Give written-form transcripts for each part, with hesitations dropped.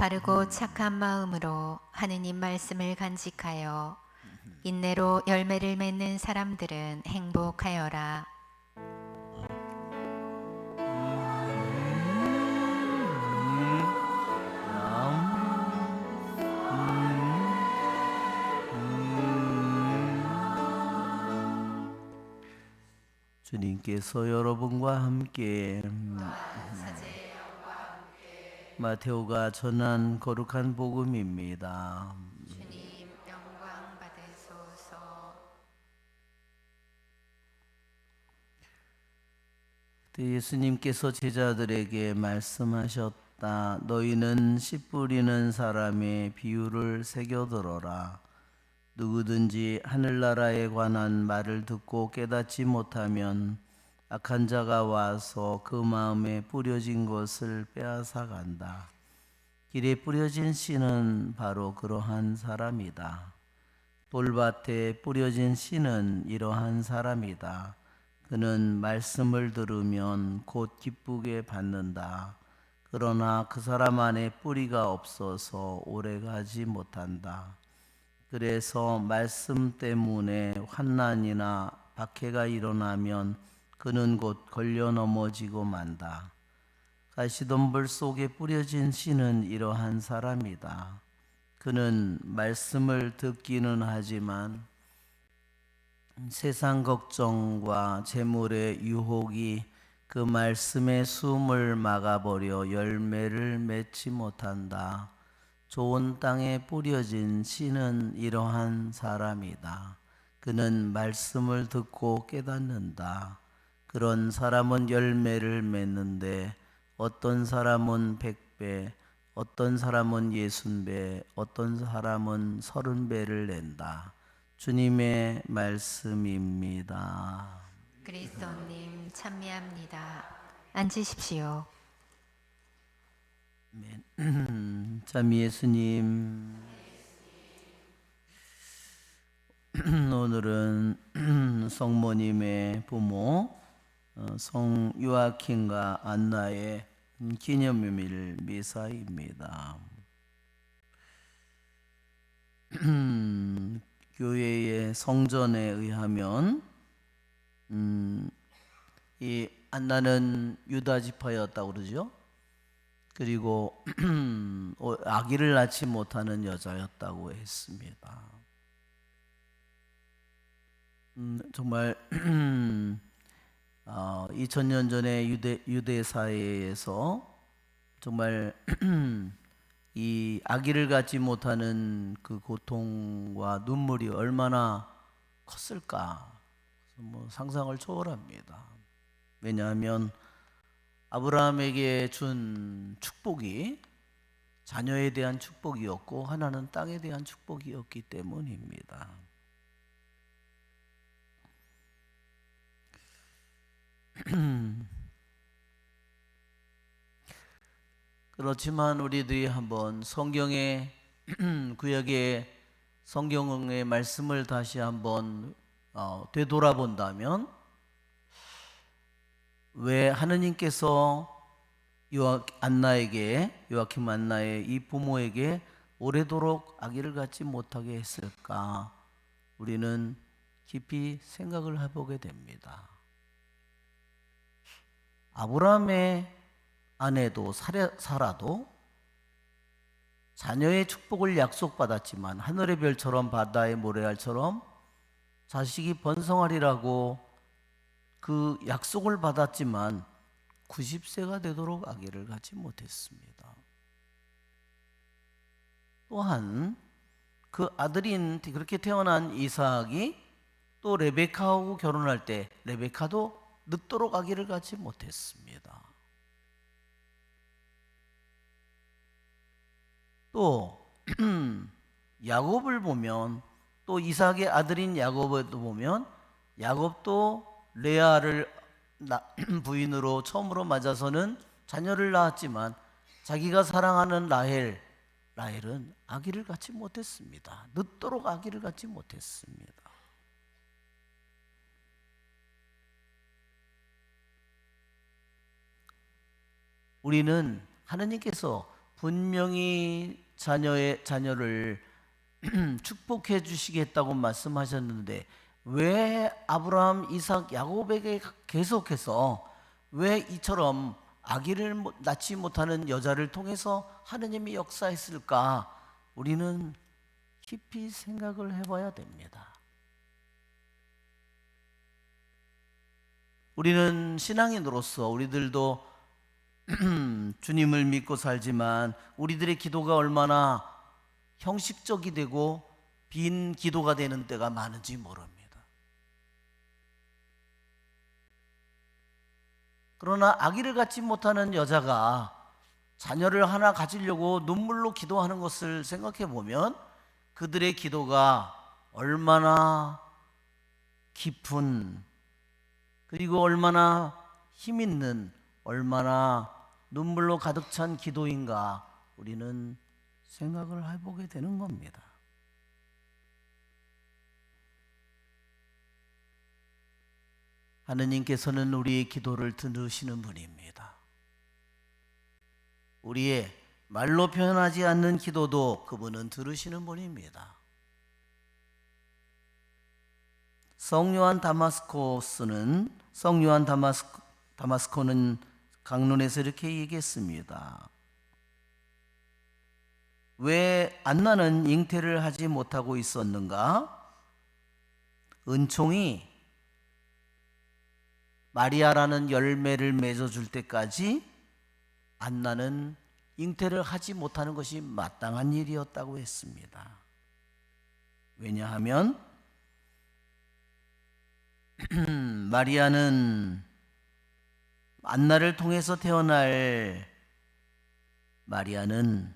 바르고 착한 마음으로 하느님 말씀을 간직하여 인내로 열매를 맺는 사람들은 행복하여라. 주님께서 여러분과 함께 마테오가 전한 거룩한 복음입니다. 주님 영광 받으소서. 예수님께서 제자들에게 말씀하셨다. 너희는 씨 뿌리는 사람의 비유를 새겨들어라. 누구든지 하늘나라에 관한 말을 듣고 깨닫지 못하면 악한 자가 와서 그 마음에 뿌려진 것을 빼앗아 간다. 길에 뿌려진 씨는 바로 그러한 사람이다. 돌밭에 뿌려진 씨는 이러한 사람이다. 그는 말씀을 들으면 곧 기쁘게 받는다. 그러나 그 사람 안에 뿌리가 없어서 오래가지 못한다. 그래서 말씀 때문에 환난이나 박해가 일어나면 그는 곧 걸려 넘어지고 만다. 가시덤불 속에 뿌려진 씨는 이러한 사람이다. 그는 말씀을 듣기는 하지만 세상 걱정과 재물의 유혹이 그 말씀의 숨을 막아버려 열매를 맺지 못한다. 좋은 땅에 뿌려진 씨는 이러한 사람이다. 그는 말씀을 듣고 깨닫는다. 그런 사람은 열매를 맺는데 어떤 사람은 100배, 어떤 사람은 60배, 어떤 사람은 30배를 낸다. 주님의 말씀입니다. 그리스도님 찬미합니다. 앉으십시오. 참 예수님, 오늘은 성모님의 부모 성 요아킨과 안나의 기념일 미사입니다. 교회의 성전에 의하면 이 안나는 유다 지파였다고 그러죠. 그리고 아기를 낳지 못하는 여자였다고 했습니다. 정말 2000년 전에 유대 사회에서 정말 이 아기를 갖지 못하는 그 고통과 눈물이 얼마나 컸을까, 뭐 상상을 초월합니다. 왜냐하면 아브라함에게 준 축복이 자녀에 대한 축복이었고 하나는 땅에 대한 축복이었기 때문입니다. 그렇지만 우리들이 한번 성경의 구약의 성경의 말씀을 다시 한번 되돌아본다면 왜 하느님께서 요아킴 안나의 이 부모에게 오래도록 아기를 갖지 못하게 했을까? 우리는 깊이 생각을 해보게 됩니다. 아브라함의 아내도 사라도 자녀의 축복을 약속받았지만 하늘의 별처럼 바다의 모래알처럼 자식이 번성하리라고 그 약속을 받았지만 90세가 되도록 아기를 갖지 못했습니다. 또한 그 아들인 그렇게 태어난 이삭이 또 레베카하고 결혼할 때 레베카도 늦도록 아기를 갖지 못했습니다. 또 야곱을 보면, 또 이삭의 아들인 야곱을 보면 야곱도 레아를 부인으로 처음으로 맞아서는 자녀를 낳았지만 자기가 사랑하는 라헬은 아기를 갖지 못했습니다. 늦도록 아기를 갖지 못했습니다. 우리는 하느님께서 분명히 자녀를 축복해 주시겠다고 말씀하셨는데 왜 아브라함, 이삭, 야곱에게 계속해서 왜 이처럼 아기를 낳지 못하는 여자를 통해서 하느님이 역사했을까? 우리는 깊이 생각을 해봐야 됩니다. 우리는 신앙인으로서 우리들도 주님을 믿고 살지만 우리들의 기도가 얼마나 형식적이 되고 빈 기도가 되는 때가 많은지 모릅니다. 그러나 아기를 갖지 못하는 여자가 자녀를 하나 가지려고 눈물로 기도하는 것을 생각해 보면 그들의 기도가 얼마나 깊은, 그리고 얼마나 힘 있는, 얼마나 눈물로 가득 찬 기도인가 우리는 생각을 해보게 되는 겁니다. 하느님께서는 우리의 기도를 들으시는 분입니다. 우리의 말로 표현하지 않는 기도도 그분은 들으시는 분입니다. 성요한 다마스코는 강론에서 이렇게 얘기했습니다. 왜 안나는 잉태를 하지 못하고 있었는가? 은총이 마리아라는 열매를 맺어줄 때까지 안나는 잉태를 하지 못하는 것이 마땅한 일이었다고 했습니다. 왜냐하면 마리아는 안나를 통해서 태어날 마리아는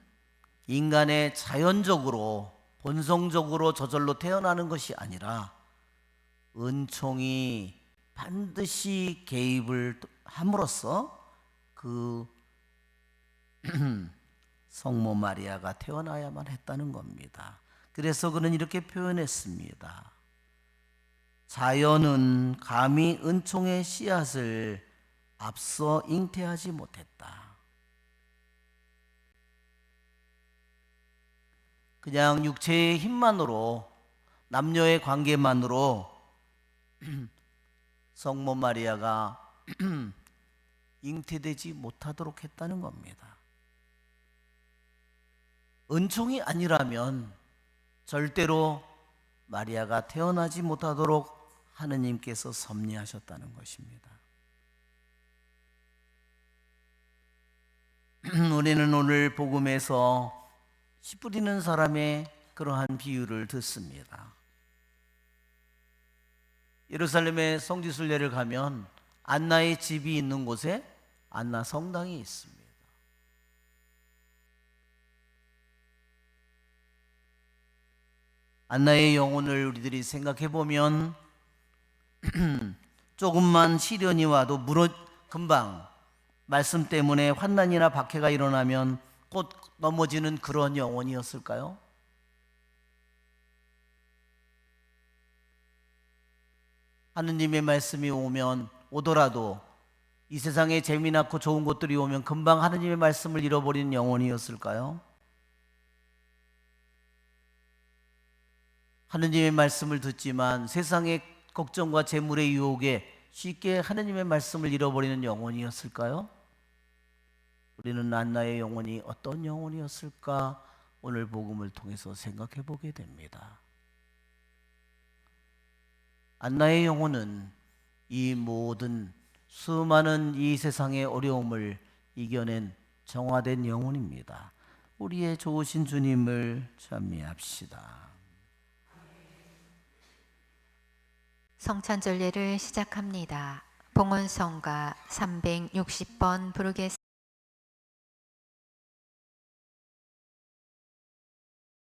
인간의 자연적으로 본성적으로 저절로 태어나는 것이 아니라 은총이 반드시 개입을 함으로써 그 성모 마리아가 태어나야만 했다는 겁니다. 그래서 그는 이렇게 표현했습니다. 자연은 감히 은총의 씨앗을 앞서 잉태하지 못했다. 그냥 육체의 힘만으로, 남녀의 관계만으로 성모 마리아가 잉태되지 못하도록 했다는 겁니다. 은총이 아니라면 절대로 마리아가 태어나지 못하도록 하느님께서 섭리하셨다는 것입니다. 우리는 오늘 복음에서 씨 뿌리는 사람의 그러한 비유를 듣습니다. 예루살렘의 성지순례를 가면 안나의 집이 있는 곳에 안나 성당이 있습니다. 안나의 영혼을 우리들이 생각해 보면 조금만 시련이 와도 금방 말씀 때문에 환난이나 박해가 일어나면 곧 넘어지는 그런 영혼이었을까요? 하느님의 말씀이 오더라도 이 세상에 재미나고 좋은 것들이 오면 금방 하느님의 말씀을 잃어버리는 영혼이었을까요? 하느님의 말씀을 듣지만 세상의 걱정과 재물의 유혹에 쉽게 하느님의 말씀을 잃어버리는 영혼이었을까요? 우리는 안나의 영혼이 어떤 영혼이었을까 오늘 복음을 통해서 생각해 보게 됩니다. 안나의 영혼은 이 모든 수많은 이 세상의 어려움을 이겨낸 정화된 영혼입니다. 우리의 좋으신 주님을 찬미합시다. 성찬절례를 시작합니다. 봉헌성가 360번 부르겠습니다.